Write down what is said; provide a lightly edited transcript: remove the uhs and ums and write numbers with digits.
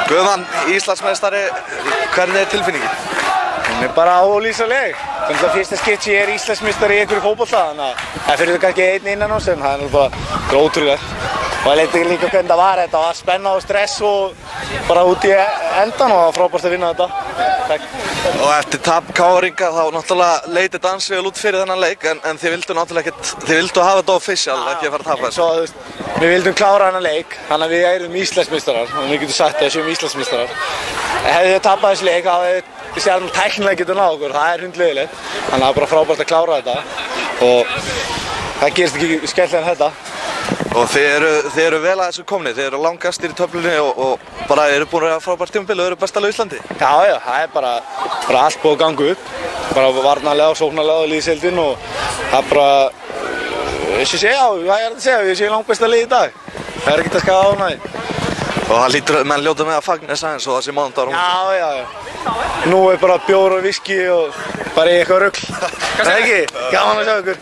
Guðmann, Íslandsmeistari, hvernig er tilfinningin? Hún er bara ólýsanleg. Það er fyrsta skipti ég er Íslandsmeistari í einhverju fótbolta, þannig að það fyrir kannski einn innan oss, en það er bara ótrúlegt. Og ég leiti líka hvernig það var, þetta var spenna og stress og bara út í endan og það var frábært að vinna þetta. Takk. Og eftir tap KR-inga þá náttúrulega leiti þetta ansi vel út fyrir þennan leik, en þið vildu náttúrulega ekkert, þið vildu hafa þetta official, ekki að fara að tapa þessu. Svo, þú veist, við vildum klára þennan leik, þannig að við erum Íslandsmeistarar, og við getum sagt að við séum Íslandsmeistarar. Hefði við tapað þessu leik, þá hefði við séum tæknilega getur náð okkur, það er hundleiðilegt. Þannig að það er bara frábært að klára þetta og það gerist ekki skemmtilega en þetta. Og þið eru vel að þessu komni, þið eru langastir í töflunni og bara eru búin að frábært tímabil og eru besta lið á Íslandi. Já, það er bara allt búið að ganga upp, bara varnarlega og sóknarlega og liðsheildin og það er bara, hvað er að segja, við séum langbesta lið í dag. Það er ekkert að skaða ánægði. Og það lítur menn ljóta með að fagna þess aðeins og það sé mánudagur. Já. Nú er bara bjór og viski og bara í eitthvað rugl. Það ekki? Gaman að sjá ykkur.